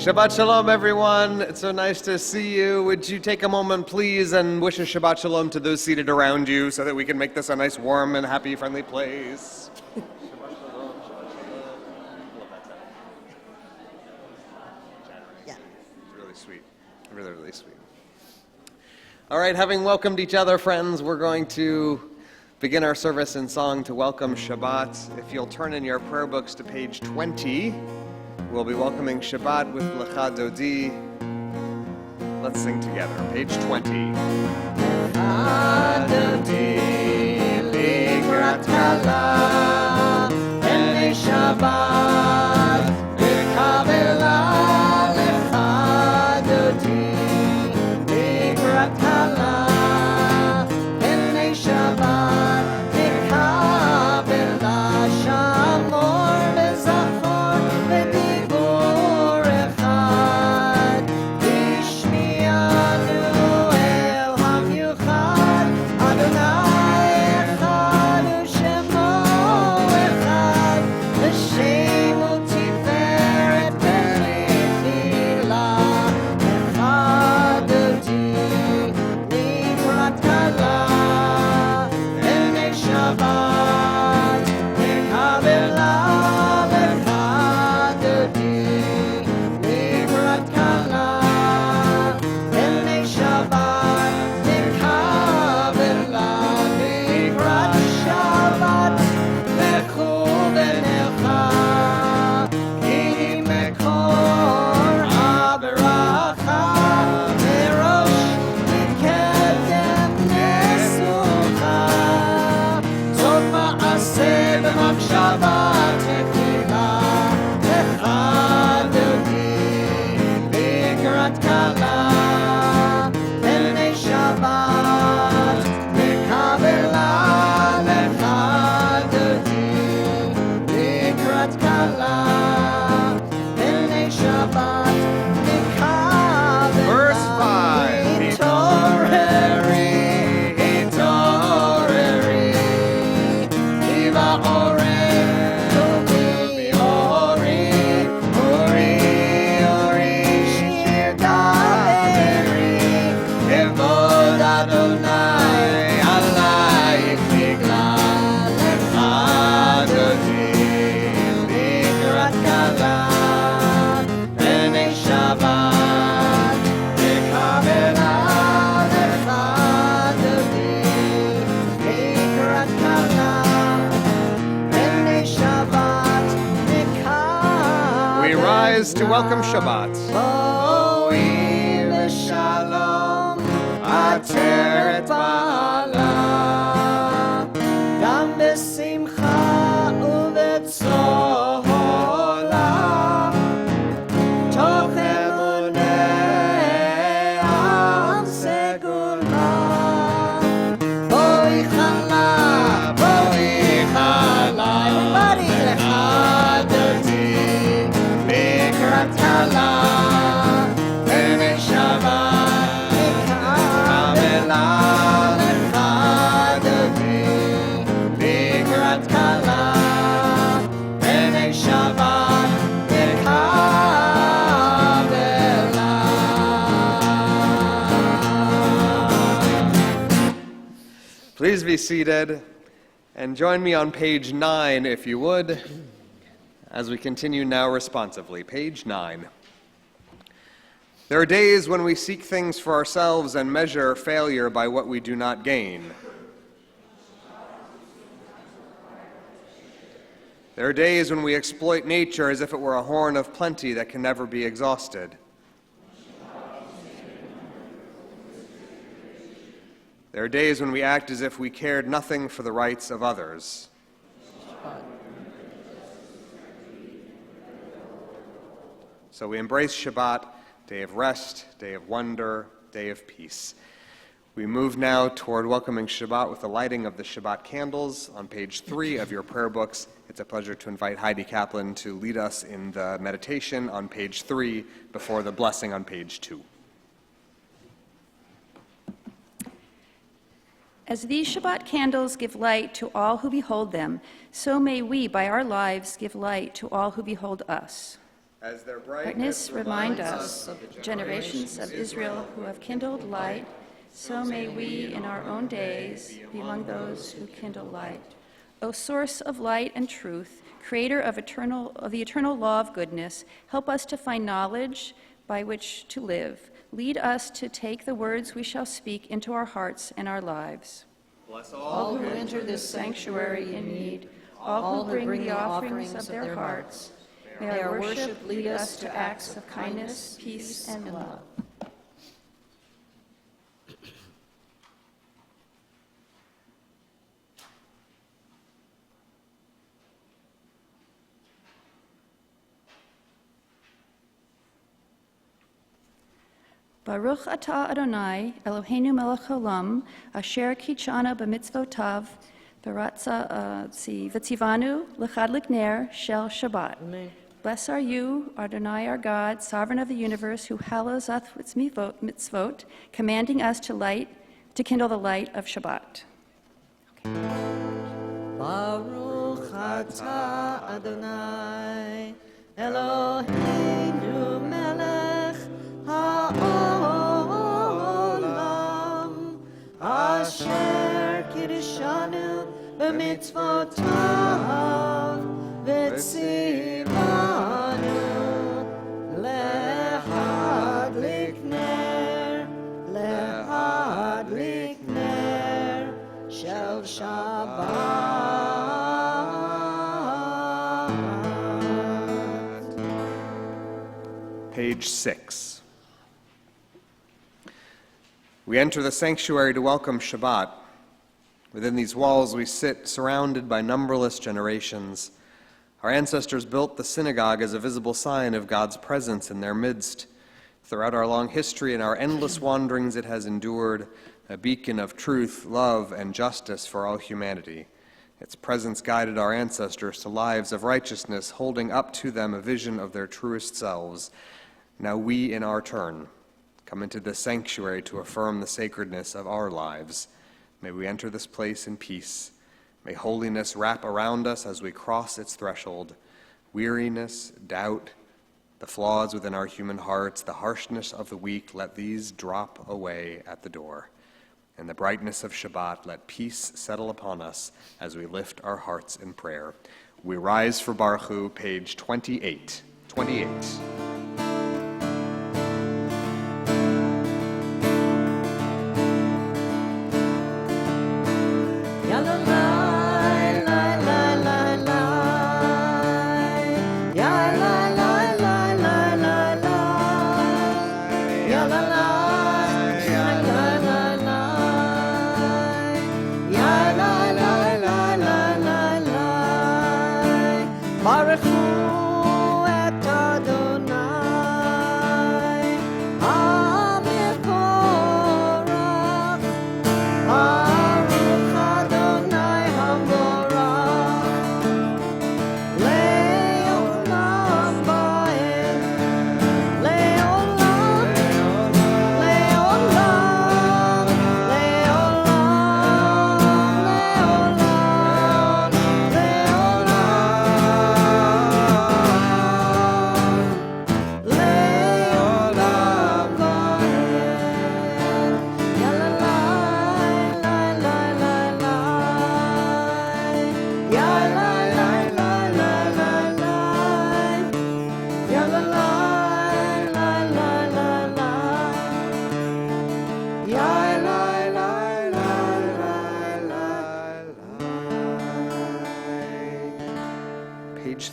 Shabbat Shalom, everyone. It's so nice to see you. Would you take a moment, please, and wish a Shabbat Shalom to those seated around you so that we can make this a nice, warm, and happy, friendly place. Shabbat Shalom, Shabbat Shalom. Love that sound. Yeah. It's really sweet. Really, really sweet. All right, having welcomed each other, friends, we're going to begin our service in song to welcome Shabbat. If you'll turn in your prayer books to page 20, we'll be welcoming Shabbat with Lecha Dodi. Let's sing together. Page 20. Lecha Dodi, Likrat Kala, B'nei Shabbat, Kabbalat Lecha Dodi, Likrat Kala, B'nei Shabbat, Kabbalat Shamor B'Zachor B'Dibur Echad, B'Shmianu El HaMyuchad, Adonai Echad U'Shemo Echad, L'Shem U'Tiferet B'Nefila, Echad Dodi, Likrat Kala, B'nei Shabbat, Kabbalat Lecha Dodi, Likrat Kala, B'nei Shabbat, Kabbalat Likrat Shabbat, Lechu B'necha, Ki Mekor HaBaracha, Merosh Mikedem Nesucha, Zot Ma'aseh B'Machshava Tefila, Lecha Dodi, Likrat Kala, B'nei Shabbat, Kabbalat Lecha Dodi, Likrat Kala, B'nei Shabbat, Verse 5. Hitoreri, Hitoreri, Iva Oreh, Uri, Ori, Uri, Ori, Shir Daveri, Kevod Adonai, Alayich Nigla, Lecha Dodi, Likrat Kala, B'nei to welcome Shabbat. Boi v'shalom, ateret ba'ala, gam b'simcha u'v'tzola, toch emunei am segula. Boi chala, everybody, lechadati, likrat chala, b'nei Shabbat, nikabela, lechadati, likrat chala, b'nei Shabbat, nikabela. Please be seated and join me on page 9, if you would, as we continue now responsively. Page 9. There are days when we seek things for ourselves and measure failure by what we do not gain. There are days when we exploit nature as if it were a horn of plenty that can never be exhausted. There are days when we act as if we cared nothing for the rights of others. So we embrace Shabbat, day of rest, day of wonder, day of peace. We move now toward welcoming Shabbat with the lighting of the Shabbat candles on page 3 of your prayer books. It's a pleasure to invite Heidi Kaplan to lead us in the meditation on page 3 before the blessing on page 2. As these Shabbat candles give light to all who behold them, so may we, by our lives, give light to all who behold us. As their Brightness remind us of the generations of Israel who have kindled light, so may we in our own days be among those who kindle light. O source of light and truth, creator of the eternal law of goodness, help us to find knowledge by which to live. Lead us to take the words we shall speak into our hearts and our lives. Bless All who enter this sanctuary in need, all who bring the offerings of their hearts, may our worship lead us to acts of kindness, peace, and love. Baruch atah Adonai, Eloheinu melech haolam, asher kitshana b'mitzvotav, v'tzivanu l'chadlik ner shel Shabbat. Amen. Blessed are you, Adonai our God, sovereign of the universe, who hallows us with mitzvot, commanding us to kindle the light of Shabbat. Baruch atah Adonai, Eloheinu melech haolam, asher kirishanu b'mitzvotav, v'tzivanu lehadlik ner shel Shabbat. Page 6. We enter the sanctuary to welcome Shabbat. Within these walls we sit surrounded by numberless generations. Our ancestors built the synagogue as a visible sign of God's presence in their midst. Throughout our long history and our endless wanderings, it has endured, a beacon of truth, love, and justice for all humanity. Its presence guided our ancestors to lives of righteousness, holding up to them a vision of their truest selves. Now we, in our turn, come into this sanctuary to affirm the sacredness of our lives. May we enter this place in peace. May holiness wrap around us as we cross its threshold. Weariness, doubt, the flaws within our human hearts, the harshness of the weak, let these drop away at the door. In the brightness of Shabbat, let peace settle upon us as we lift our hearts in prayer. We rise for Baruch Hu, page 28. 28. La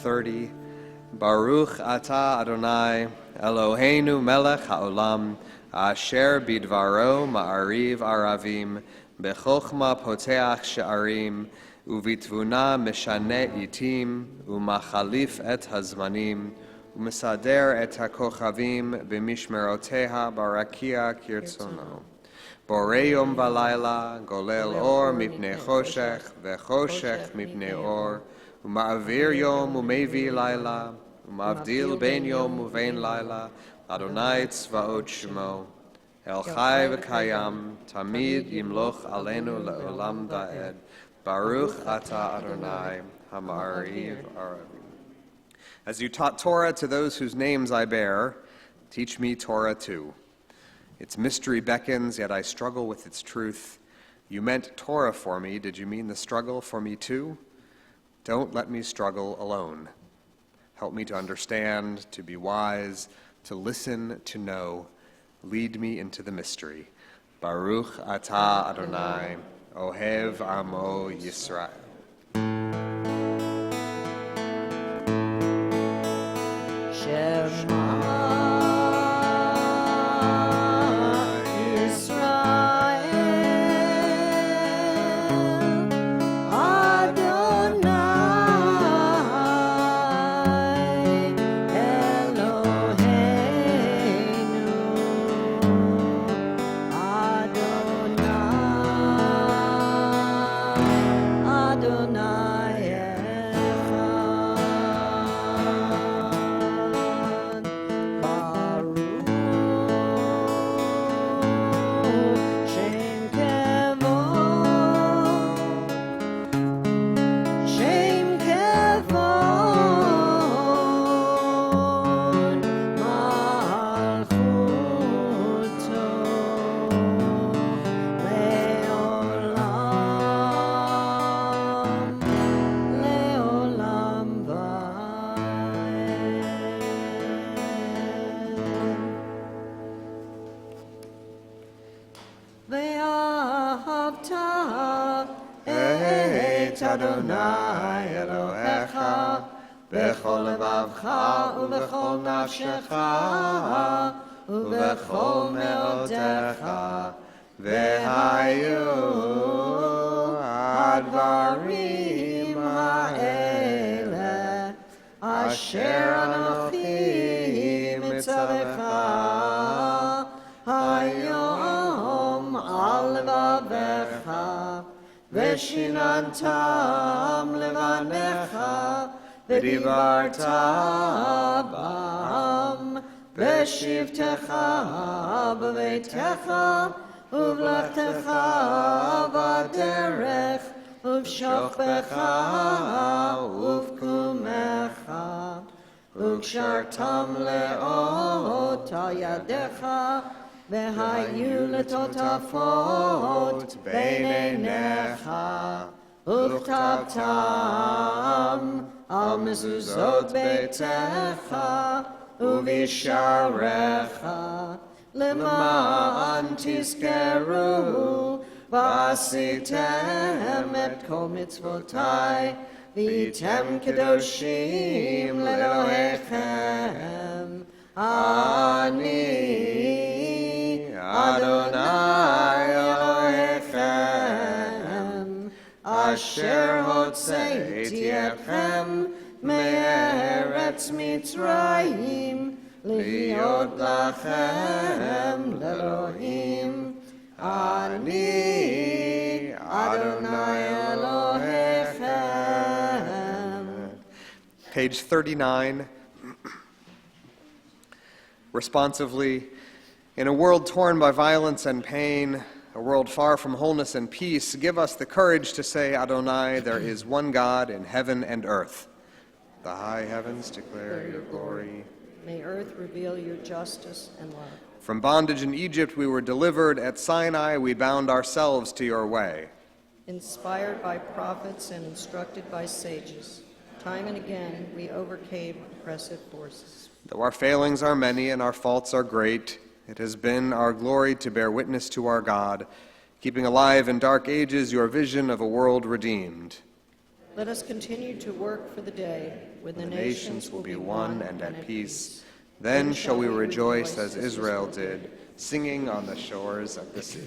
30. Baruch atah Adonai, Eloheinu melech haolam, asher bidvaro ma'ariv aravim, bechokma poteach she'arim, uvitvuna meshane itim, umachalif et hazmanim, umesader et hakochavim b'mishmeroteha barakia kirtzono. Boreyom balayla, golel or mipnei choshech, vechoshech mipnei or, uma'avir yom umevi layla, umavdil ben yom uvein layla, Adonai tzvaot shemo, El chai v'kayam, tamid yimloch alenu le'olam da'ed, Baruch atah Adonai, hama'ariv aravim. As you taught Torah to those whose names I bear, teach me Torah too. Its mystery beckons, yet I struggle with its truth. You meant Torah for me, did you mean the struggle for me too? Don't let me struggle alone. Help me to understand, to be wise, to listen, to know. Lead me into the mystery. Baruch atah Adonai, Ohev Amo Yisrael. Shema Adonai Elohecha, bechol levavcha ubechol nafshecha, ubechol meotecha, v'hayu advarim ha'ele, asher anochi mitzavecha, hayom al levavecha, Veshinantam levanecha, v'divarta bam, v'shivtecha b'veitecha, uv'lechtecha v'derech, uv'shokbecha uv'kumecha, uv'shartam le'ota yadecha, V'hayu letotafot beinenecha, Uchtavtam al mezuzot beitecha, Uvisharecha, Leman tizkeru, V'asitem et kol mitzvotai, V'item kedoshim le'Elohechem, Ani Adonai Elohechem, asher hotzeiti etchem me'eretz Mitzrayim, liot lachem le'Elohim, ani Adonai Elohechem. Page 39. Responsively, in a world torn by violence and pain, a world far from wholeness and peace, give us the courage to say, Adonai, there is one God in heaven and earth. The high heavens declare your glory. May earth reveal your justice and love. From bondage in Egypt we were delivered. At Sinai we bound ourselves to your way. Inspired by prophets and instructed by sages, time and again we overcame oppressive forces. Though our failings are many and our faults are great, it has been our glory to bear witness to our God, keeping alive in dark ages your vision of a world redeemed. Let us continue to work for the day when The nations will be one and at peace. Then shall we rejoice as Israel did, singing on the shores of the sea.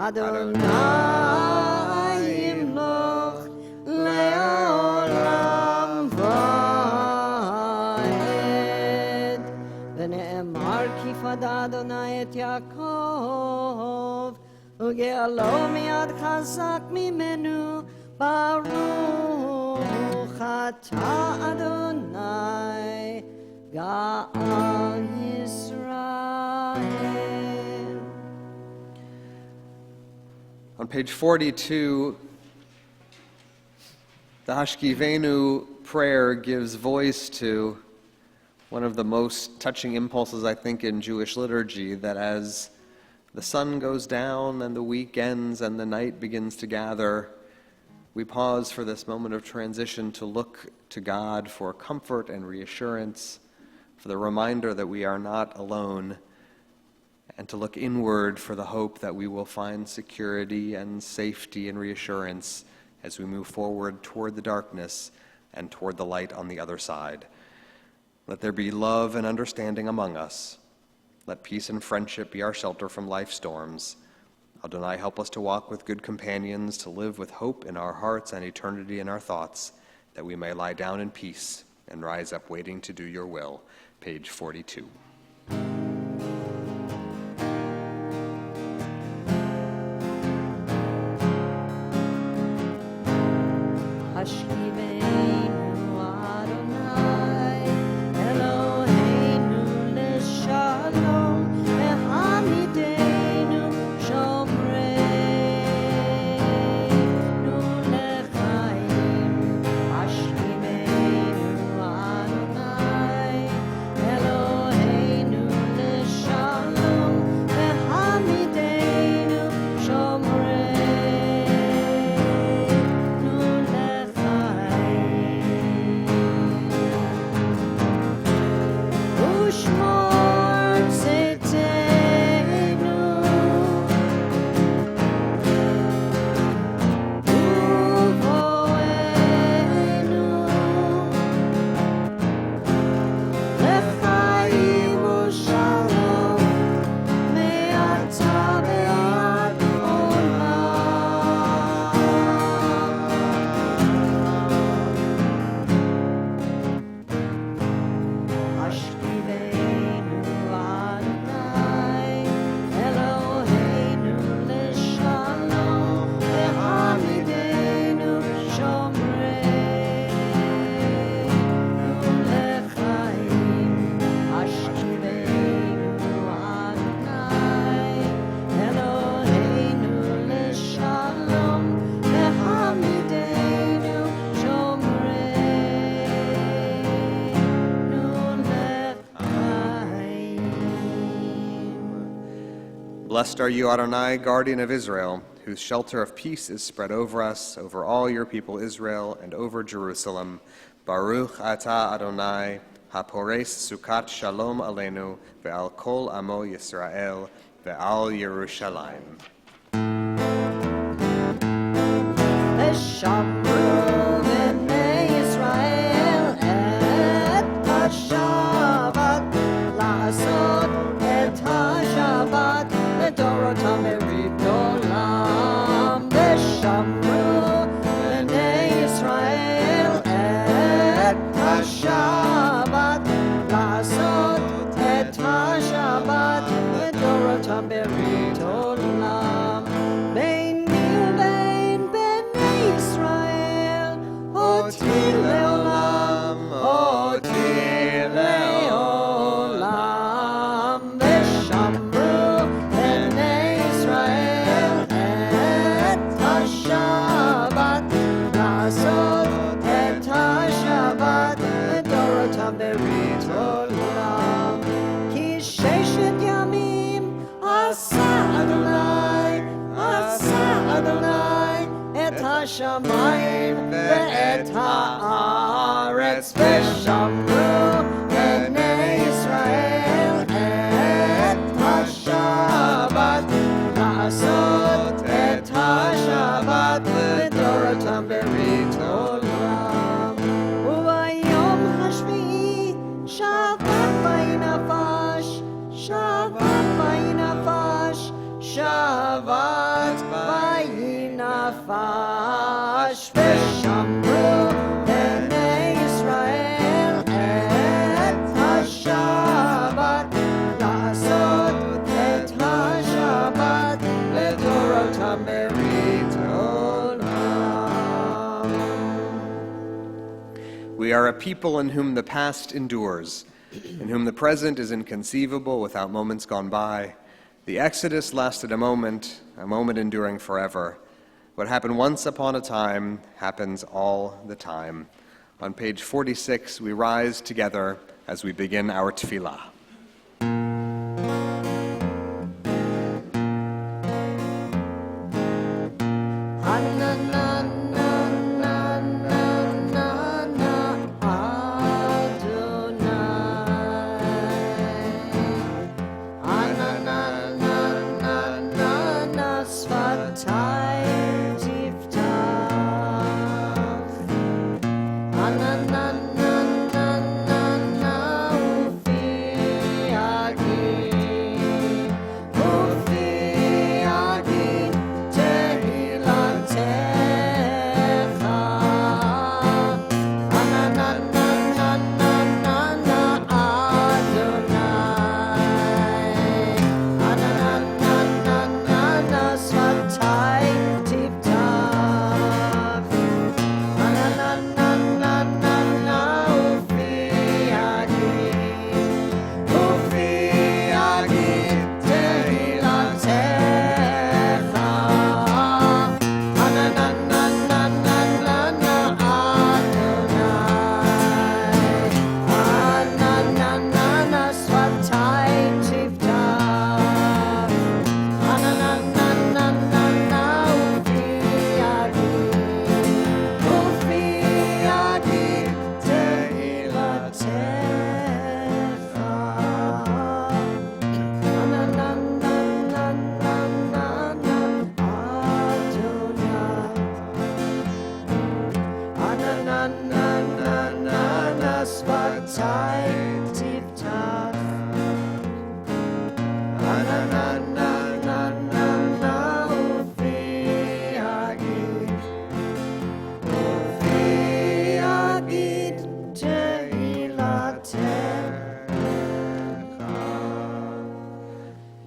Adonai yimloch le'olam va'ed. V'ne'emar ki fada Adonai et Yaakov, uge'alo mi'ad chazak mimenu, baruch ata Adonai ga'al Yisrael. On page 42, the Hashkivenu prayer gives voice to one of the most touching impulses, I think, in Jewish liturgy, that as the sun goes down and the week ends and the night begins to gather, we pause for this moment of transition to look to God for comfort and reassurance, for the reminder that we are not alone, and to look inward for the hope that we will find security and safety and reassurance as we move forward toward the darkness and toward the light on the other side. Let there be love and understanding among us. Let peace and friendship be our shelter from life's storms. Adonai, help us to walk with good companions, to live with hope in our hearts and eternity in our thoughts, that we may lie down in peace and rise up waiting to do your will. Page 42. Blessed are you, Adonai, guardian of Israel, whose shelter of peace is spread over us, over all your people Israel, and over Jerusalem. Baruch ata Adonai, hapores sukat shalom aleinu, ve'al kol amo Yisrael, ve'al Yerushalayim. Shamru b'nei Yisrael et ha-Shabbat, la'asot et ha-Shabbat לדורותם ברית עולם. ושמרו בני ישראל את השבת, לעשות את השבת לדורותם ברית oti leolam, oti leolam. V'shamru b'nei Israel et ha-Shabbat, la'asot et ha-Shabbat לדורותם ברית עולם. כי ששת ימים עשה אדוני את השמיים ואת הארץ, ושמרו בני ישראל את השבת, לעשות את השבת לדורותם ברית עולם. וביום השביעי שבת באי נפש, שבת באי נפש, שבת באי נפש. ושמרו בני ישראל את השבת, לעשות את השבת לדורותם ברית עולם. We are a people in whom the past endures, in whom the present is inconceivable without moments gone by. The Exodus lasted a moment enduring forever. What happened once upon a time happens all the time. On page 46, we rise together as we begin our tefillah.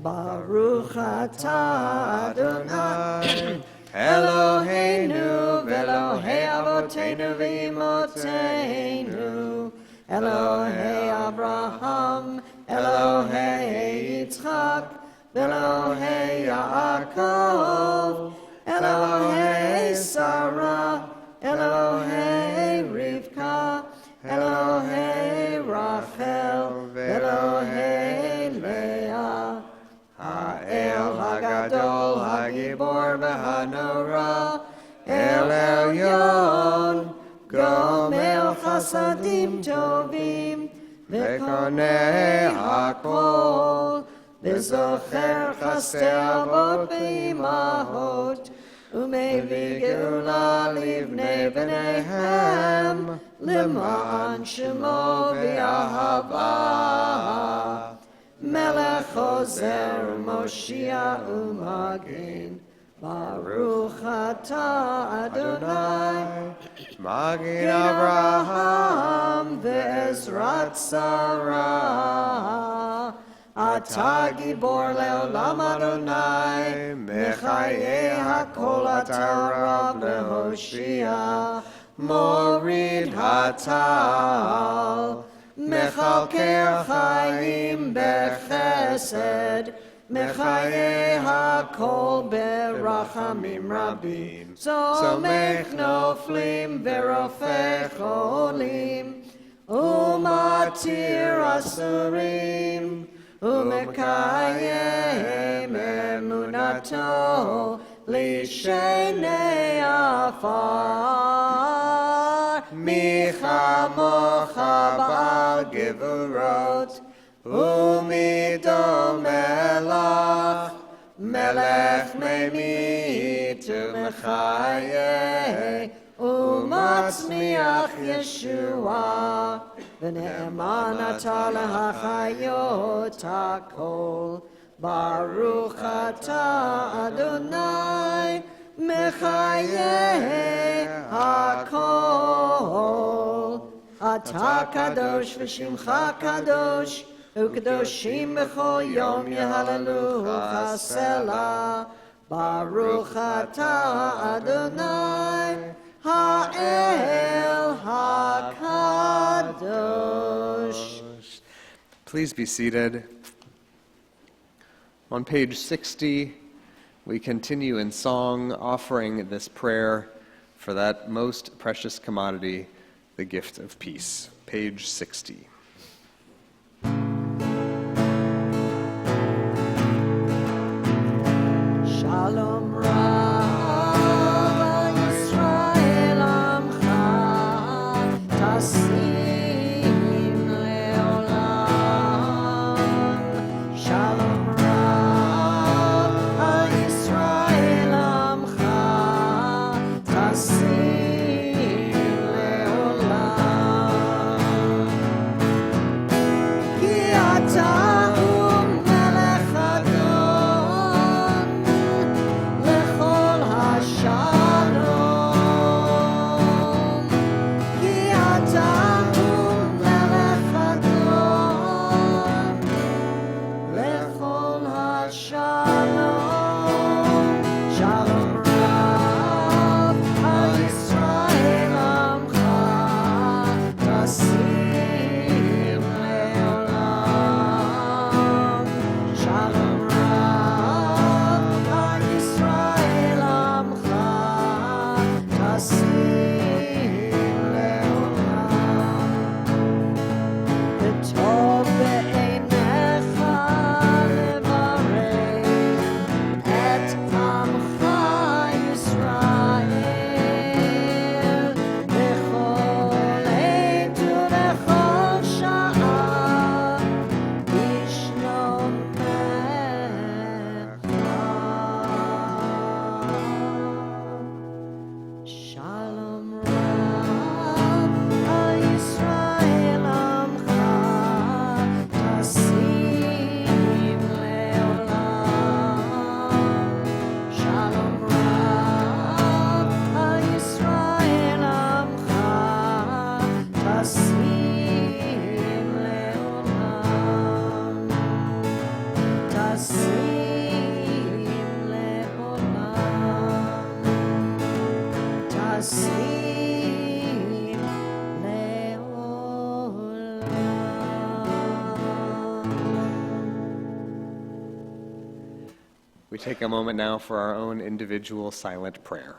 Baruch atah Adonai Eloheinu v'Elohei Avoteinu v'Imotzeinu, Elohei Abraham, Elohei Yitzchak, v'Elohei Yaakov, Elohei Sarah, Elohei Rivka, Elohei Rachel, v'Elohei Leah. Ha'el Hagadol Hagibor v'Hanora, El Elyon, Gomel Chasadim Tovim, V'konei Hakol, V'zocher Chasdei Avot v'Imahot, U'mevii Geula livnei b'neihem, L'ma'an Shemo v'Ahava. Melech Ozer Moshiach U'Magin, Baruch atah Adonai, Magin Avraham ve'ezrat Sarah. Atah Gibor le'olam Adonai, Mechayei hakol atah Rab le'Hoshia. מוריד הטל, מכלכל חיים בחסד, מחיי הכל ברחמים רבים, סומך נופלים ורופא חולים, ומתיר אסורים, ומקיים אמונתו לשני עפר. מי כמוך בעל גבורות, ומי דומה לך, מלך ממית ומחיה, ומצמיח ישועה, ונאמן אתה להחיות הכל. ברוך אתה אדוני מחיי הכל. אתה קדוש ושמך קדוש, וקדושים בכל יום יהללוך סלה. ברוך אתה אדוני האל הקדוש. Please be seated. On page 60, we continue in song offering this prayer for that most precious commodity, the gift of peace. Page 60. Shalom Rav Yisrael Amcha Tasim Leolam. Shalom Rav Yisrael Amcha Tasim Leolam. Ki ata melech adon lechol hashalom. Ki ata melech adon lechol hashalom. Shalom Rav Yisrael Amcha Tasim Leolam. Shalom Rav Yisrael Amcha Tasim Leolam. וטוב בעיניך לברך את עמך ישראל, בכל עת ובכל שעה בשלומך. Shalom Rav Yisrael Amcha Tasim Leolam. Shalom Rav Yisrael Amcha Tasim Leolam. Tasim Leolam. Tasim Leolam. We take a moment now for our own individual silent prayer.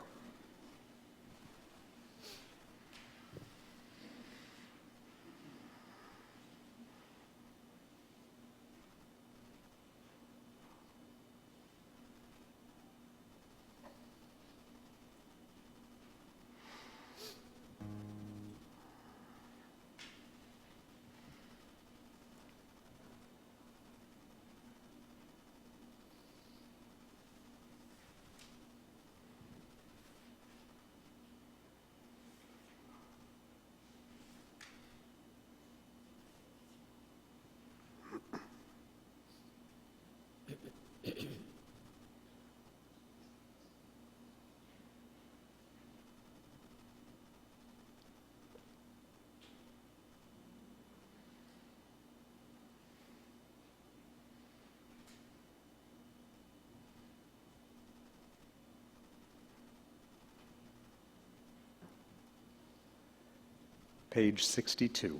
page 62.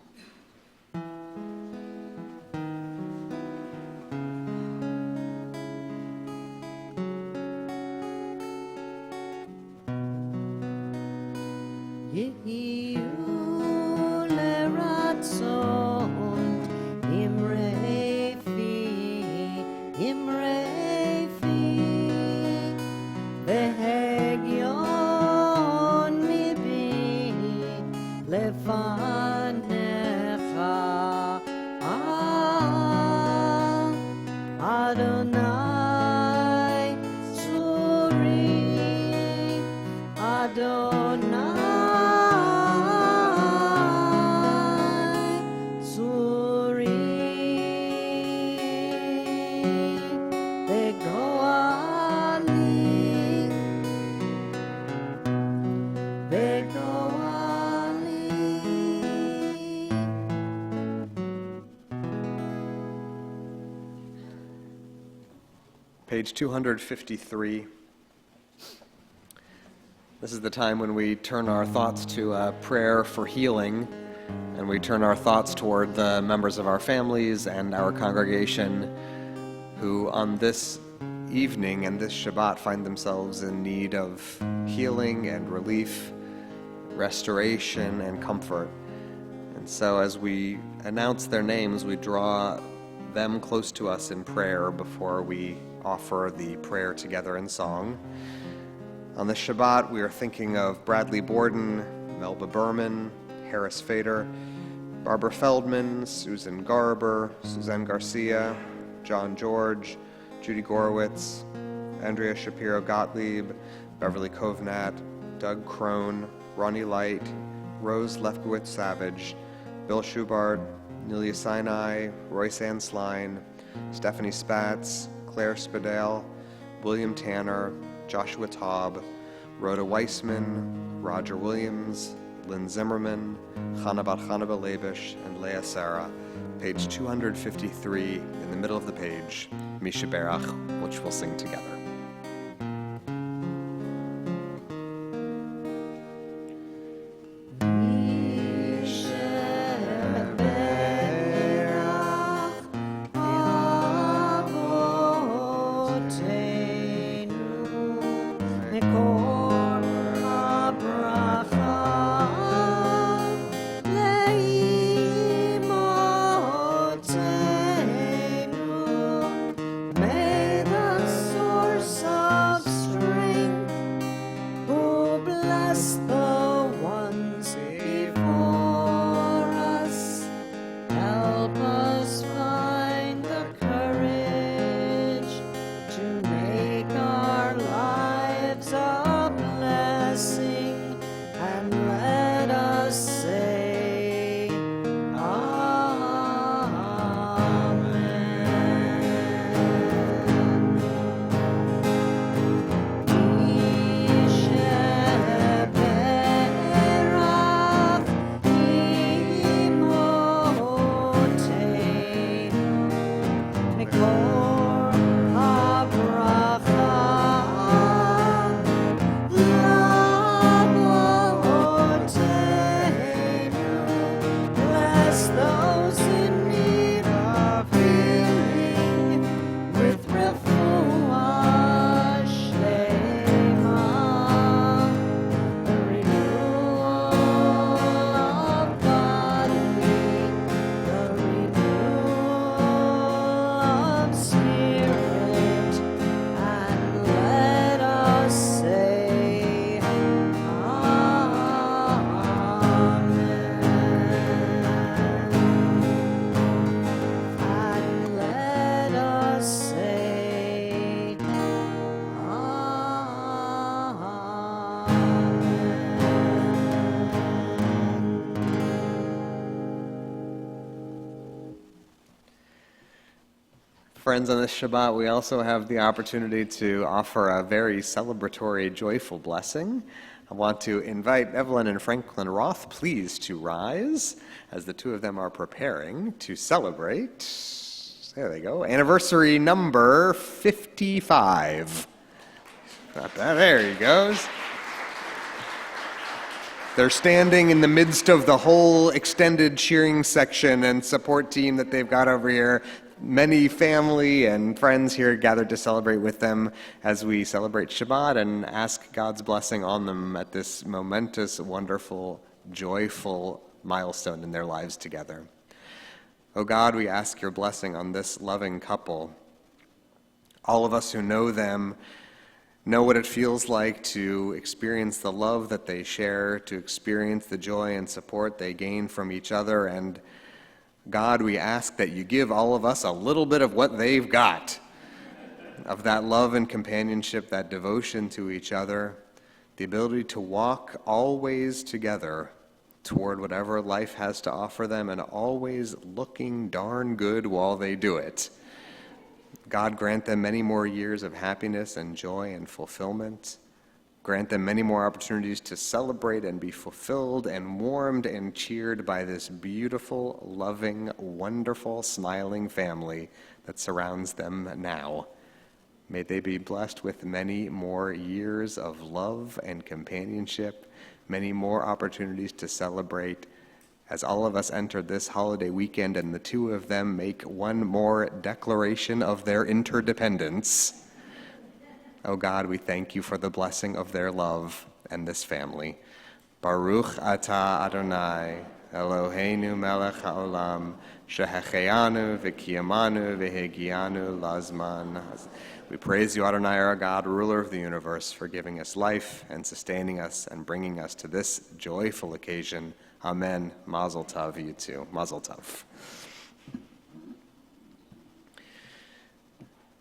Page 253. This is the time when we turn our thoughts to a prayer for healing, and we turn our thoughts toward the members of our families and our congregation who on this evening and this Shabbat find themselves in need of healing and relief, restoration and comfort. And so as we announce their names, we draw them close to us in prayer before we offer the prayer together in song. On this Shabbat, we are thinking of Bradley Borden, Melba Berman, Harris Fader, Barbara Feldman, Susan Garber, Suzanne Garcia, John George, Judy Gorowitz, Andrea Shapiro Gottlieb, Beverly Kovnat, Doug Crone, Ronnie Light, Rose Lefkowitz Savage, Bill Schubart, Nelia Sinai, Royce Ann Sline, Stephanie Spatz, Claire Spadale, William Tanner, Joshua Taub, Rhoda Weissman, Roger Williams, Lynn Zimmerman, Chana Bat Chanaba Lebish, and Leah Sarah. Page 253 in the middle of the page, Misha Berach, which we'll sing together. Friends, on this Shabbat, we also have the opportunity to offer a very celebratory, joyful blessing. I want to invite Evelyn and Franklin Roth, please, to rise as the two of them are preparing to celebrate. There they go. Anniversary number 55. Not bad. There he goes. They're standing in the midst of the whole extended cheering section and support team that they've got over here. Many family and friends here gathered to celebrate with them as we celebrate Shabbat and ask God's blessing on them at this momentous, wonderful, joyful milestone in their lives together. Oh God, we ask your blessing on this loving couple. All of us who know them know what it feels like to experience the love that they share, to experience the joy and support they gain from each other. And God, we ask that you give all of us a little bit of what they've got, of that love and companionship, that devotion to each other, the ability to walk always together toward whatever life has to offer them and always looking darn good while they do it. God, grant them many more years of happiness and joy and fulfillment. Grant them many more opportunities to celebrate and be fulfilled and warmed and cheered by this beautiful, loving, wonderful, smiling family that surrounds them now. May they be blessed with many more years of love and companionship, many more opportunities to celebrate, as all of us enter this holiday weekend and the two of them make one more declaration of their interdependence. Oh God, we thank you for the blessing of their love and this family. Baruch atah Adonai, Eloheinu melech haolam, shehecheyanu v'kiyamanu v'hegianu lazman. We praise you, Adonai, our God, ruler of the universe, for giving us life and sustaining us and bringing us to this joyful occasion. Amen. Mazel tov, you too. Mazel tov.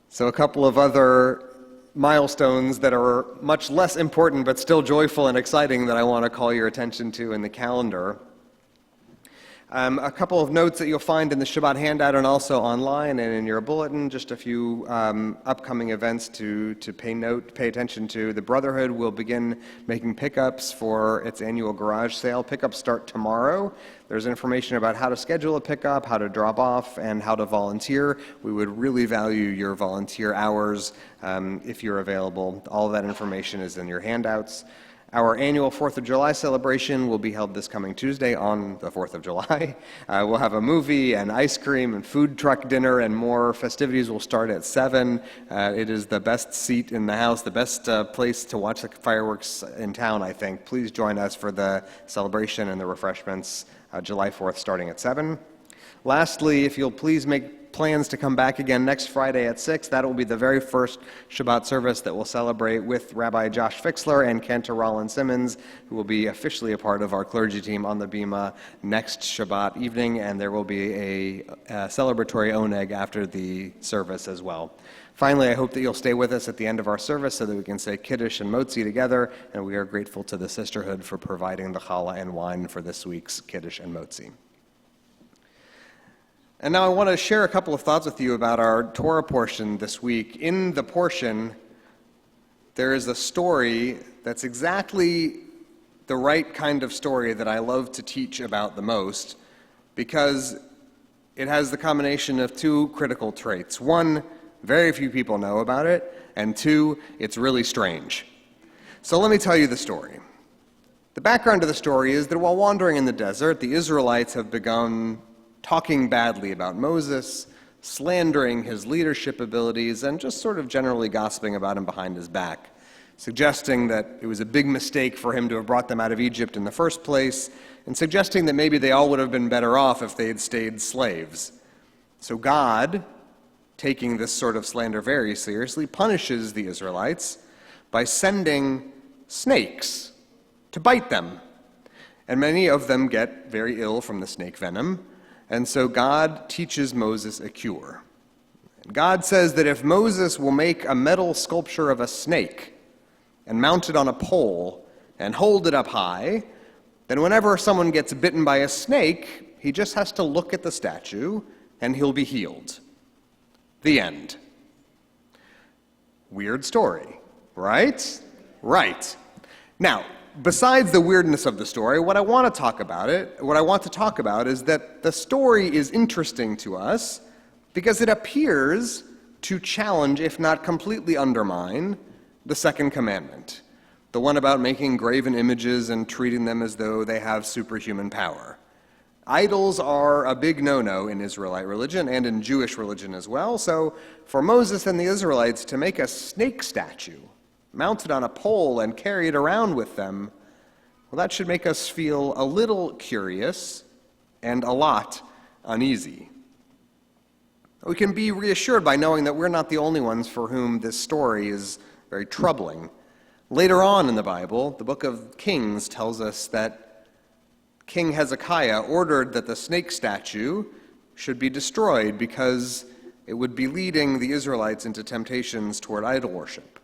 So a couple of other milestones that are much less important but still joyful and exciting that I want to call your attention to in the calendar. A couple of notes that you'll find in the Shabbat handout and also online and in your bulletin, just a few upcoming events to pay attention to. The Brotherhood will begin making pickups for its annual garage sale. Pickups start tomorrow. There's information about how to schedule a pickup, how to drop off, and how to volunteer. We would really value your volunteer hours if you're available. All of that information is in your handouts. Our annual 4th of July celebration will be held this coming Tuesday on the 4th of July. We'll have a movie and ice cream and food truck dinner and more. Festivities will start at 7. It is the best seat in the house, the best place to watch the fireworks in town, I think. Please join us for the celebration and the refreshments July 4th starting at 7. Lastly, if you'll please make plans to come back again next Friday at 6. That will be the very first Shabbat service that we'll celebrate with Rabbi Josh Fixler and Cantor Rollin Simmons, who will be officially a part of our clergy team on the Bima next Shabbat evening, and there will be a celebratory oneg after the service as well. Finally, I hope that you'll stay with us at the end of our service so that we can say Kiddush and Motzi together, and we are grateful to the sisterhood for providing the challah and wine for this week's Kiddush and Motzi. And now I want to share a couple of thoughts with you about our Torah portion this week. In the portion, there is a story that's exactly the right kind of story that I love to teach about the most, because it has the combination of two critical traits. One, very few people know about it, and two, it's really strange. So let me tell you the story. The background of the story is that while wandering in the desert, the Israelites have begun talking badly about Moses, slandering his leadership abilities, and just sort of generally gossiping about him behind his back, suggesting that it was a big mistake for him to have brought them out of Egypt in the first place, and suggesting that maybe they all would have been better off if they had stayed slaves. So God, taking this sort of slander very seriously, punishes the Israelites by sending snakes to bite them. And many of them get very ill from the snake venom. And so God teaches Moses a cure. God says that if Moses will make a metal sculpture of a snake and mount it on a pole and hold it up high, then whenever someone gets bitten by a snake, he just has to look at the statue and he'll be healed. The end. Weird story, right? Right. Now, besides the weirdness of the story, what I want to talk about is that the story is interesting to us because it appears to challenge, if not completely undermine, the second commandment. the one about making graven images and treating them as though they have superhuman power. Idols are a big no-no in Israelite religion and in Jewish religion as well, so for Moses and the Israelites to make a snake statue mounted on a pole and carried around with them, well, that should make us feel a little curious and a lot uneasy. We can be reassured by knowing that we're not the only ones for whom this story is very troubling. Later on in the Bible, the book of Kings tells us that King Hezekiah ordered that the snake statue should be destroyed because it would be leading the Israelites into temptations toward idol worship.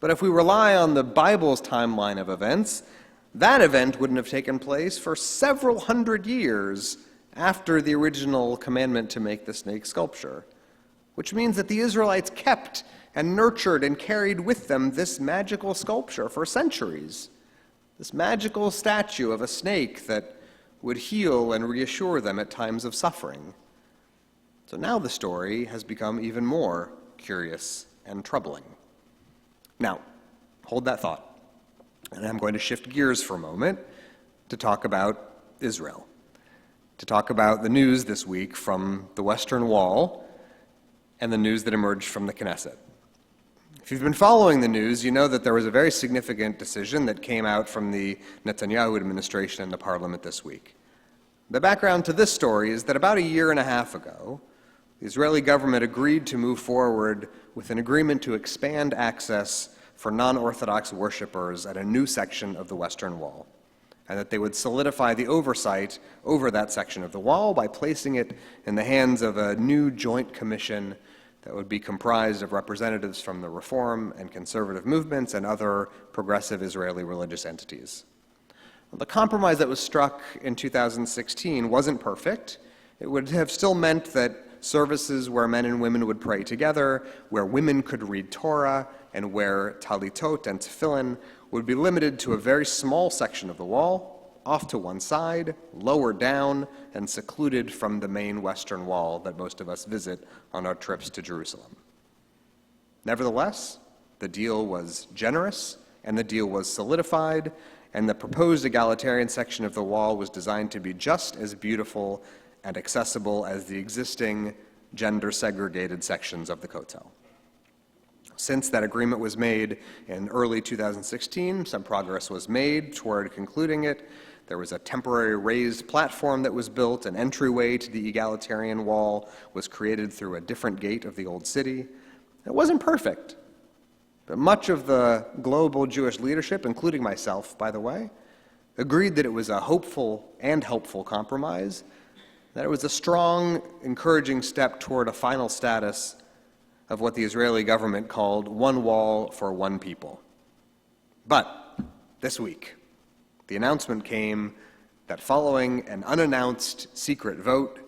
But if we rely on the Bible's timeline of events, that event wouldn't have taken place for several hundred years after the original commandment to make the snake sculpture, which means that the Israelites kept and nurtured and carried with them this magical sculpture for centuries, this magical statue of a snake that would heal and reassure them at times of suffering. So now the story has become even more curious and troubling. Now, hold that thought. And I'm going to shift gears for a moment to talk about Israel, to talk about the news this week from the Western Wall and the news that emerged from the Knesset. If you've been following the news, you know that there was a very significant decision that came out from the Netanyahu administration in the parliament this week. The background to this story is that about a year and a half ago, the Israeli government agreed to move forward with an agreement to expand access for non-Orthodox worshipers at a new section of the Western Wall, and that they would solidify the oversight over that section of the wall by placing it in the hands of a new joint commission that would be comprised of representatives from the Reform and conservative movements and other progressive Israeli religious entities. The compromise that was struck in 2016 wasn't perfect. It would have still meant that services where men and women would pray together, where women could read Torah, and where talitot and tefillin would be limited to a very small section of the wall, off to one side, lower down, and secluded from the main Western Wall that most of us visit on our trips to Jerusalem. Nevertheless, the deal was generous, and the deal was solidified, and the proposed egalitarian section of the wall was designed to be just as beautiful and accessible as the existing gender-segregated sections of the Kotel. Since that agreement was made in early 2016, some progress was made toward concluding it. There was a temporary raised platform that was built. An entryway to the egalitarian wall was created through a different gate of the old city. It wasn't perfect, but much of the global Jewish leadership, including myself, by the way, agreed that it was a hopeful and helpful compromise, that it was a strong, encouraging step toward a final status of what the Israeli government called one wall for one people. But this week, the announcement came that following an unannounced secret vote,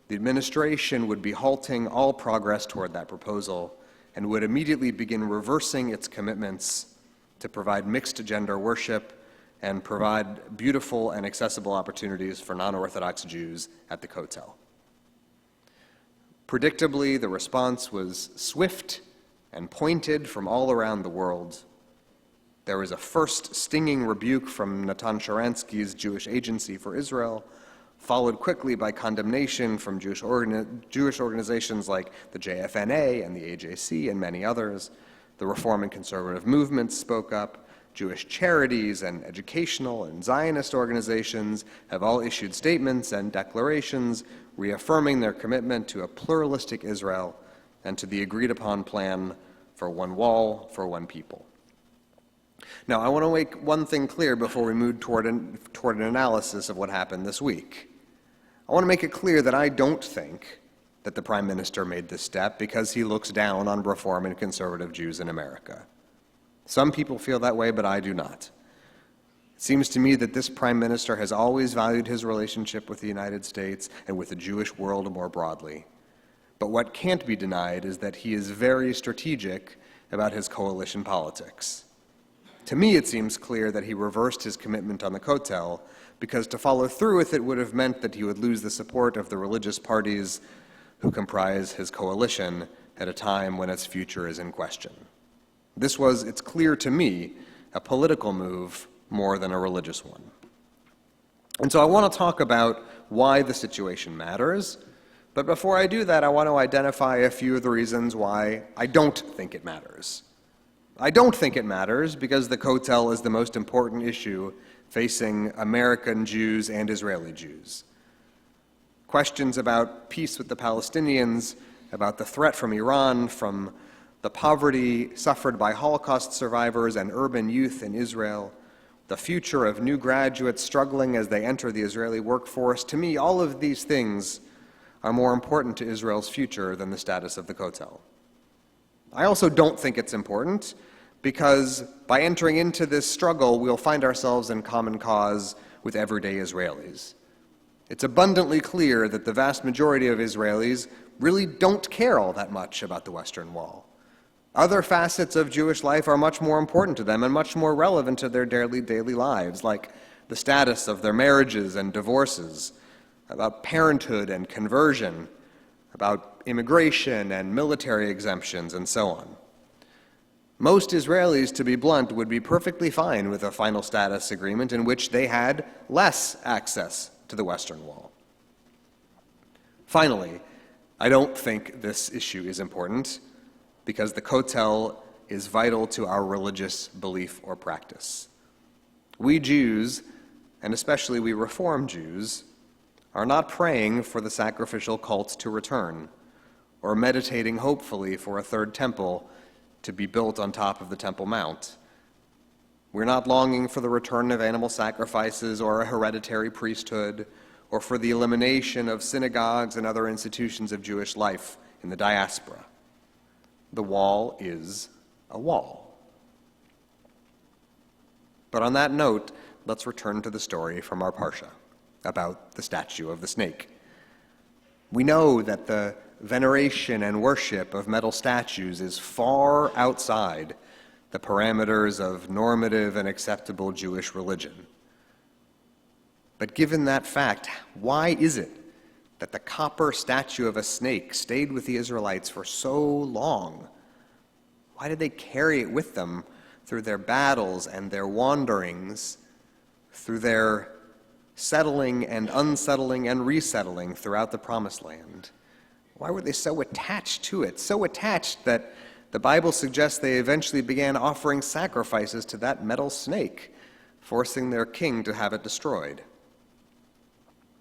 the administration would be halting all progress toward that proposal and would immediately begin reversing its commitments to provide mixed-gender worship and provide beautiful and accessible opportunities for non-Orthodox Jews at the Kotel. Predictably, the response was swift and pointed from all around the world. There was a first stinging rebuke from Natan Sharansky's Jewish Agency for Israel, followed quickly by condemnation from Jewish organizations like the JFNA and the AJC and many others. The Reform and conservative movements spoke up. Jewish charities and educational and Zionist organizations have all issued statements and declarations reaffirming their commitment to a pluralistic Israel and to the agreed-upon plan for one wall, for one people. Now, I want to make one thing clear before we move toward an analysis of what happened this week. I want to make it clear that I don't think that the Prime Minister made this step because he looks down on Reform and conservative Jews in America. Some people feel that way, but I do not. It seems to me that this Prime Minister has always valued his relationship with the United States and with the Jewish world more broadly. But what can't be denied is that he is very strategic about his coalition politics. To me, it seems clear that he reversed his commitment on the Kotel because to follow through with it would have meant that he would lose the support of the religious parties who comprise his coalition at a time when its future is in question. It's clear to me, a political move more than a religious one. And so I want to talk about why the situation matters, but before I do that, I want to identify a few of the reasons why I don't think it matters. I don't think it matters because the Kotel is the most important issue facing American Jews and Israeli Jews. Questions about peace with the Palestinians, about the threat from Iran, from the poverty suffered by Holocaust survivors and urban youth in Israel, the future of new graduates struggling as they enter the Israeli workforce. To me, all of these things are more important to Israel's future than the status of the Kotel. I also don't think it's important because by entering into this struggle, we'll find ourselves in common cause with everyday Israelis. It's abundantly clear that the vast majority of Israelis really don't care all that much about the Western Wall. Other facets of Jewish life are much more important to them and much more relevant to their daily lives, like the status of their marriages and divorces, about parenthood and conversion, about immigration and military exemptions, and so on. Most Israelis, to be blunt, would be perfectly fine with a final status agreement in which they had less access to the Western Wall. Finally, I don't think this issue is important because the Kotel is vital to our religious belief or practice. We Jews, and especially we Reform Jews, are not praying for the sacrificial cult to return or meditating hopefully for a third temple to be built on top of the Temple Mount. We're not longing for the return of animal sacrifices or a hereditary priesthood or for the elimination of synagogues and other institutions of Jewish life in the diaspora. The wall is a wall. But on that note, let's return to the story from our Parsha about the statue of the snake. We know that the veneration and worship of metal statues is far outside the parameters of normative and acceptable Jewish religion. But given that fact, why is it that the copper statue of a snake stayed with the Israelites for so long? Why did they carry it with them through their battles and their wanderings, through their settling and unsettling and resettling throughout the Promised Land? Why were they so attached to it? So attached that the Bible suggests they eventually began offering sacrifices to that metal snake, forcing their king to have it destroyed.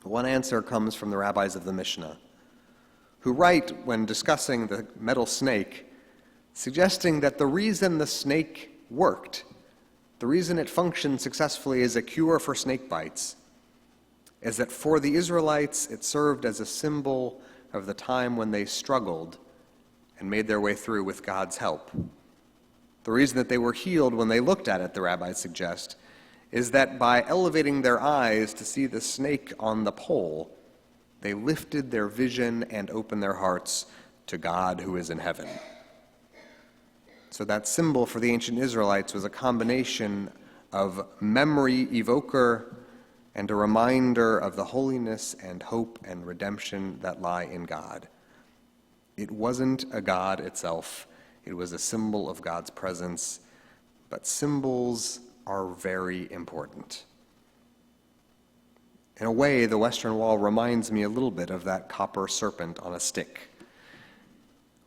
One answer comes from the rabbis of the Mishnah, who write, when discussing the metal snake, suggesting that the reason the snake worked, the reason it functioned successfully as a cure for snake bites, is that for the Israelites it served as a symbol of the time when they struggled and made their way through with God's help. The reason that they were healed when they looked at it, the rabbis suggest, is that by elevating their eyes to see the snake on the pole, they lifted their vision and opened their hearts to God who is in heaven. So that symbol for the ancient Israelites was a combination of memory evoker and a reminder of the holiness and hope and redemption that lie in God. It wasn't a God itself. It was a symbol of God's presence. But symbols are very important. In a way, the Western Wall reminds me a little bit of that copper serpent on a stick.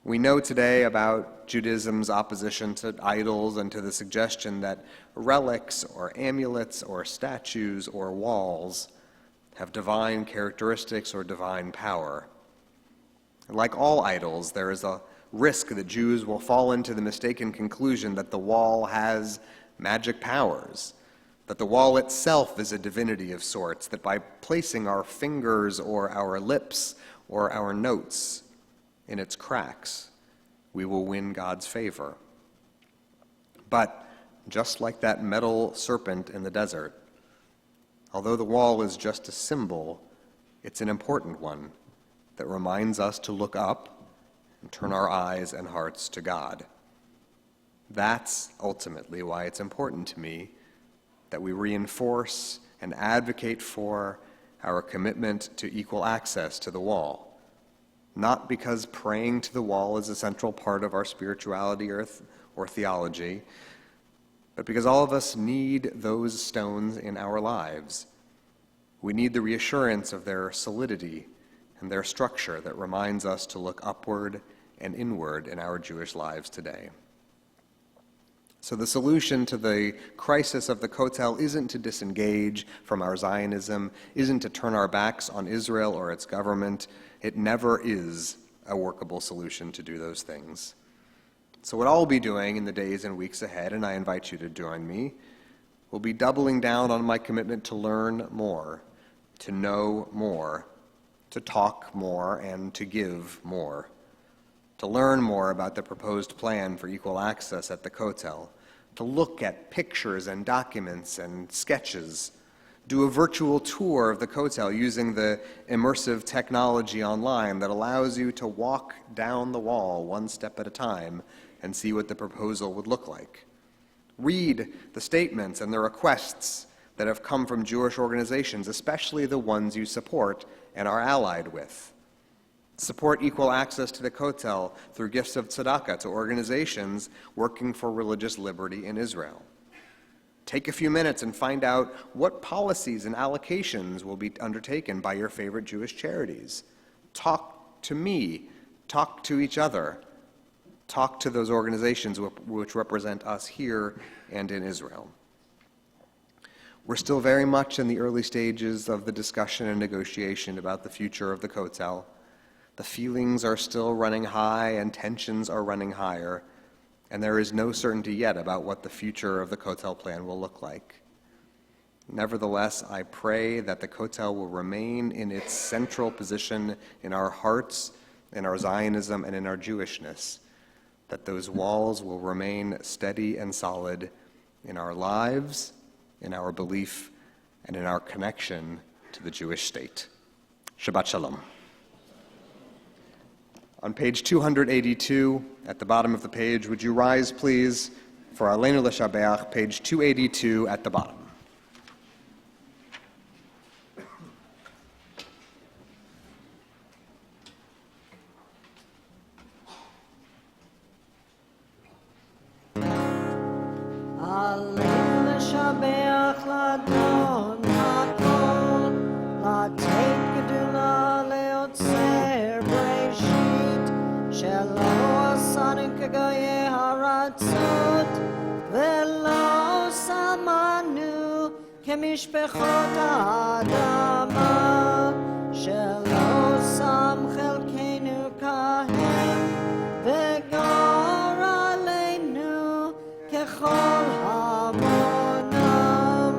We know today about Judaism's opposition to idols and to the suggestion that relics or amulets or statues or walls have divine characteristics or divine power. Like all idols, there is a risk that Jews will fall into the mistaken conclusion that the wall has magic powers, that the wall itself is a divinity of sorts, that by placing our fingers or our lips or our notes in its cracks, we will win God's favor. But just like that metal serpent in the desert, although the wall is just a symbol, it's an important one that reminds us to look up and turn our eyes and hearts to God. That's ultimately why it's important to me that we reinforce and advocate for our commitment to equal access to the wall. Not because praying to the wall is a central part of our spirituality or theology, but because all of us need those stones in our lives. We need the reassurance of their solidity and their structure that reminds us to look upward and inward in our Jewish lives today. So the solution to the crisis of the Kotel isn't to disengage from our Zionism, isn't to turn our backs on Israel or its government. It never is a workable solution to do those things. So what I'll be doing in the days and weeks ahead, and I invite you to join me, will be doubling down on my commitment to learn more, to know more, to talk more, and to give more. To learn more about the proposed plan for equal access at the Kotel, to look at pictures and documents and sketches, do a virtual tour of the Kotel using the immersive technology online that allows you to walk down the wall one step at a time and see what the proposal would look like. Read the statements and the requests that have come from Jewish organizations, especially the ones you support and are allied with. Support equal access to the Kotel through gifts of tzedakah to organizations working for religious liberty in Israel. Take a few minutes and find out what policies and allocations will be undertaken by your favorite Jewish charities. Talk to me, talk to each other, talk to those organizations which represent us here and in Israel. We're still very much in the early stages of the discussion and negotiation about the future of the Kotel. The feelings are still running high and tensions are running higher, and there is no certainty yet about what the future of the Kotel plan will look like. Nevertheless, I pray that the Kotel will remain in its central position in our hearts, in our Zionism, and in our Jewishness, that those walls will remain steady and solid in our lives, in our belief, and in our connection to the Jewish state. Shabbat Shalom. On page 282, at the bottom of the page, would you rise, please, for Aleinu L'Shabeach, page 282 at the bottom. Aleinu L'Shabeach L'Adon HaKol, L'Teit Gedula Leotzer Breshit, Shelo Asanu K'goyei Haratzot, Velo Samanu K'mishpechot Ha'adama, Shelo Sam Chelkeinu Kahem, V'gor Aleinu Kechol Hamonam,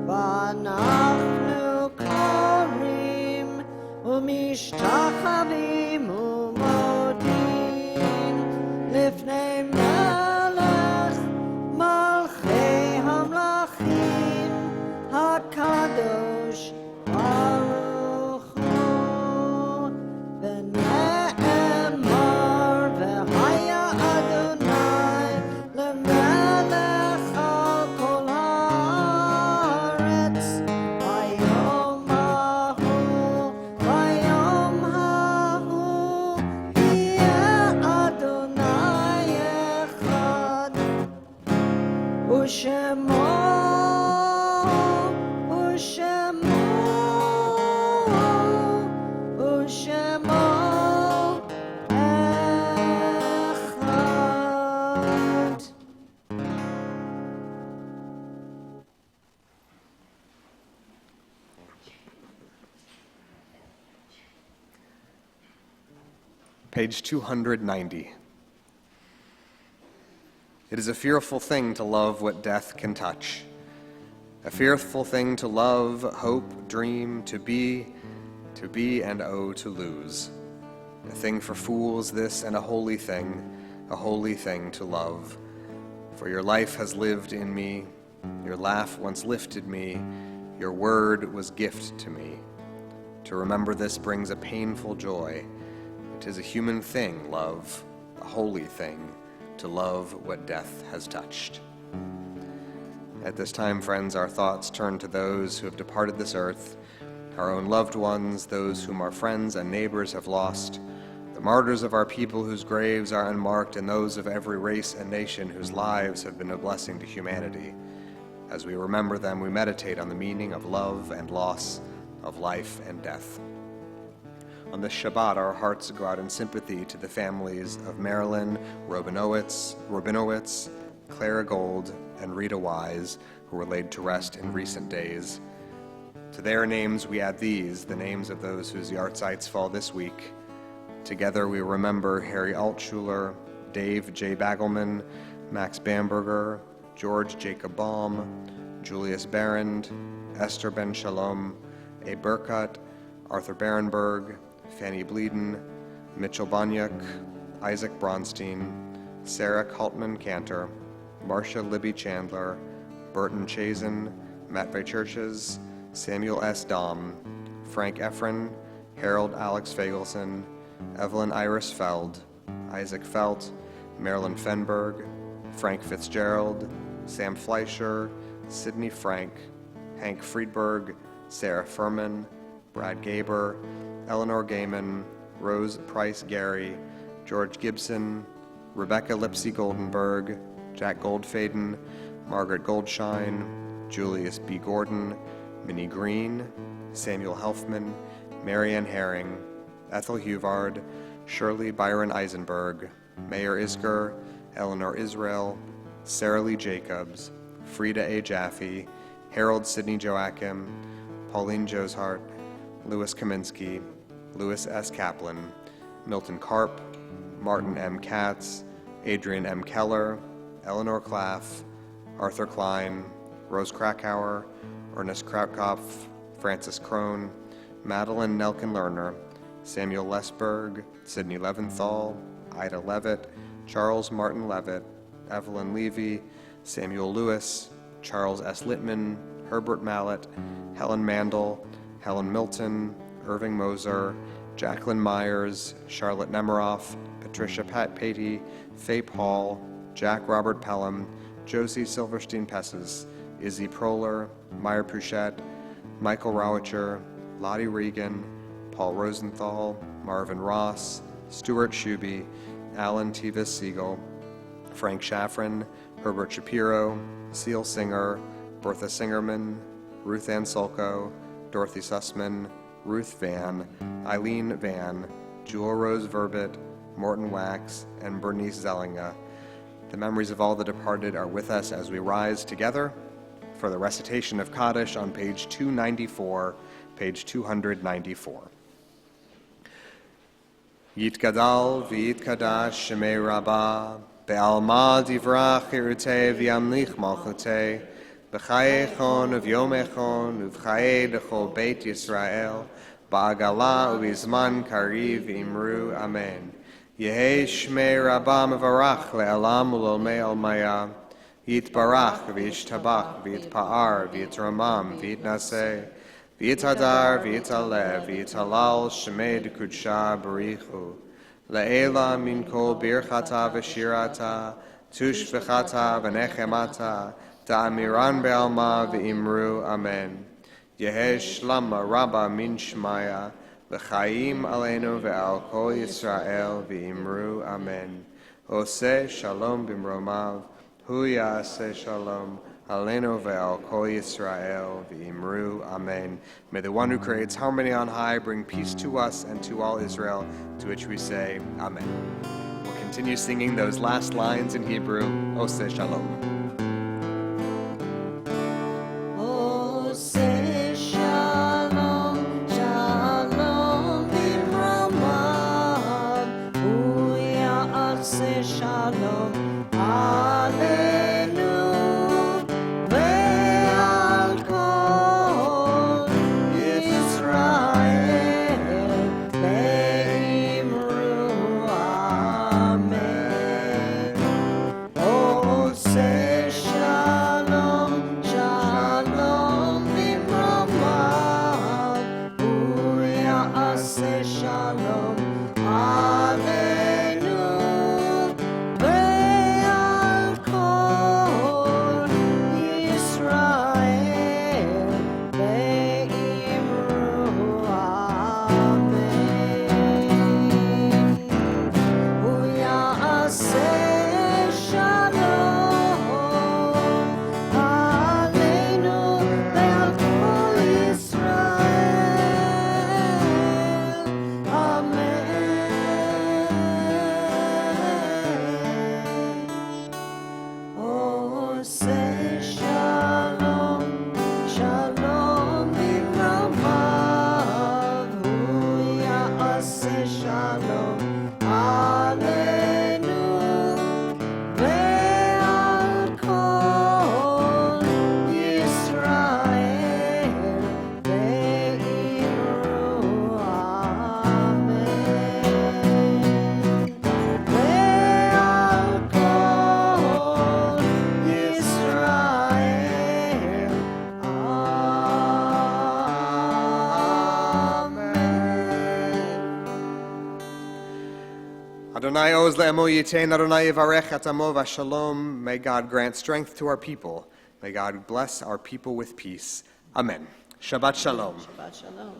V'anachnu Korim U'mishtachavim U'modin Lifnei Melech Malchei Hamlachim HaKadosh Baruch Hu V'ne'emar V'haya Adonai L'melech al kol haaretz Vayom hahu Yeh Adonai echad U'shemo echad. Page 290. It is a fearful thing to love what death can touch. A fearful thing to love, hope, dream, to be, and oh, to lose. A thing for fools this, and a holy thing to love. For your life has lived in me, your laugh once lifted me, your word was gift to me. To remember this brings a painful joy. It is a human thing, love, a holy thing, to love what death has touched. At this time, friends, our thoughts turn to those who have departed this earth, our own loved ones, those whom our friends and neighbors have lost, the martyrs of our people whose graves are unmarked, and those of every race and nation whose lives have been a blessing to humanity. As we remember them, we meditate on the meaning of love and loss, of life and death. On this Shabbat, our hearts go out in sympathy to the families of Marilyn Robinowitz, Clara Gold, and Rita Wise, who were laid to rest in recent days. To their names we add these, the names of those whose yahrzeits fall this week. Together we remember Harry Altschuler, Dave J. Bagelman, Max Bamberger, George Jacob Baum, Julius Barend, Esther Ben Shalom, A. Burkut, Arthur Barenberg, Fanny Bleeden, Mitchell Banyuk, Isaac Bronstein, Sarah Kaltman Cantor, Marcia Libby Chandler, Burton Chazen, Matvey Churches, Samuel S. Dom, Frank Efren, Harold Alex Fagelson, Evelyn Iris Feld, Isaac Felt, Marilyn Fenberg, Frank Fitzgerald, Sam Fleischer, Sidney Frank, Hank Friedberg, Sarah Furman, Brad Gaber, Eleanor Gaiman, Rose Price Gary, George Gibson, Rebecca Lipsy Goldenberg, Jack Goldfaden, Margaret Goldshine, Julius B. Gordon, Minnie Green, Samuel Helfman, Marianne Herring, Ethel Huvard, Shirley Byron Eisenberg, Mayor Isger, Eleanor Israel, Sarah Lee Jacobs, Frida A. Jaffe, Harold Sidney Joachim, Pauline Joshart, Louis Kaminsky, Louis S. Kaplan, Milton Karp, Martin M. Katz, Adrian M. Keller, Eleanor Claff, Arthur Klein, Rose Krakauer, Ernest Krautkopf, Francis Krohn, Madeline Nelken Lerner, Samuel Lesberg, Sidney Leventhal, Ida Levitt, Charles Martin Levitt, Evelyn Levy, Samuel Lewis, Charles S. Littman, Herbert Mallet, Helen Mandel, Helen Milton, Irving Moser, Jacqueline Myers, Charlotte Nemiroff, Patricia Pat Patey, Faye Paul, Jack Robert Pelham, Josie Silverstein Pesses, Izzy Proler, Meyer Pouchette, Michael Rawicher, Lottie Regan, Paul Rosenthal, Marvin Ross, Stuart Shuby, Alan Tevis Siegel, Frank Shaffrin, Herbert Shapiro, Seal Singer, Bertha Singerman, Ruth Ann Sulco, Dorothy Sussman, Ruth Van, Eileen Van, Jewel Rose Verbit, Morton Wax, and Bernice Zellinga. The memories of all the departed are with us as we rise together for the recitation of Kaddish on page 294, page 294. Yitgadal v'yitkadash shemei Rabbah, be'alma divrach irutei v'yamlich malchutei, b'chaye echon uv'yom echon uv'chaye d'chol beit Yisrael, ba'agala u'bizman kariv imru amen. Yehei shmei Rabbah mevarach le'alam u'lolmei almaya, yitbarach v'yishtabach v'yitpa'ar v'yitramam v'yitnaseh, v'yitadar v'yitalev v'yitalal shemei d'kudsha barichu, le'ela min kol birchata v'shirata, tushvechata v'nechemata, ta'amiran be'alma v'imru amen. Yehei shlama rabba min shmaya, v'chaim aleinu ve'al kol Yisrael v'imru amen. Oseh shalom b'mromav, hu ya'aseh shalom, aleinu ve'al kol Yisrael v'imru amen. May the one who creates harmony on high bring peace to us and to all Israel, to which we say amen. We'll continue singing those last lines in Hebrew, Oseh shalom. Say Adonai oz le'emo yitain, Adonai yivarech et amo v'shalom. May God grant strength to our people. May God bless our people with peace. Amen. Shabbat shalom. Shabbat shalom.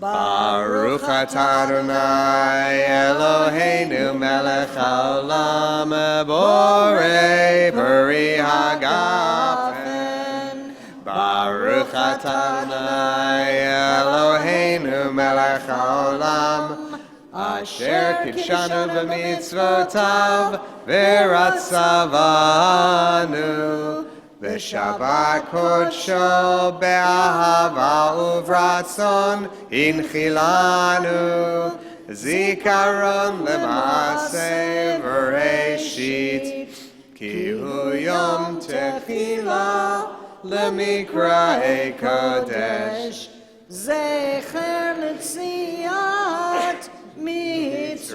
Baruch atah Adonai Eloheinu melech haolam borei peri hagafen. Baruch atah Adonai Eloheinu melech haolam asher kidshanu b'mitzvotav v'ratzavanu v'shabbat kodsho be'ahava uvratzon inchilanu zikaron lema'aseh v'reshit ki hu yom techila lemikra'ei kodesh zecher l'tziat Mitzrayim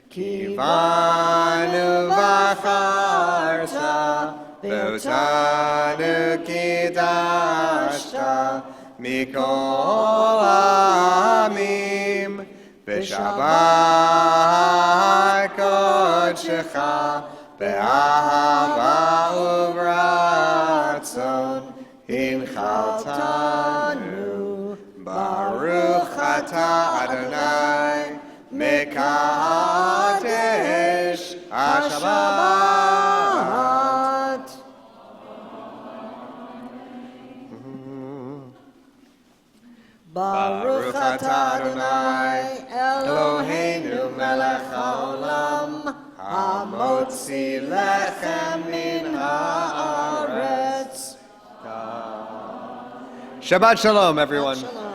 Kivanu v'acharta Ve'otanu kidashta Mikol ha'amim V'shabbat kodshecha Be'ahava uvratzon Hinchaltanu Baruch atah Adonai Mekadesh HaShabbat. Baruch atah Adonai Eloheinu melech haolam hamotzi lechem min haaretz. Shabbat shalom, everyone. Shalom.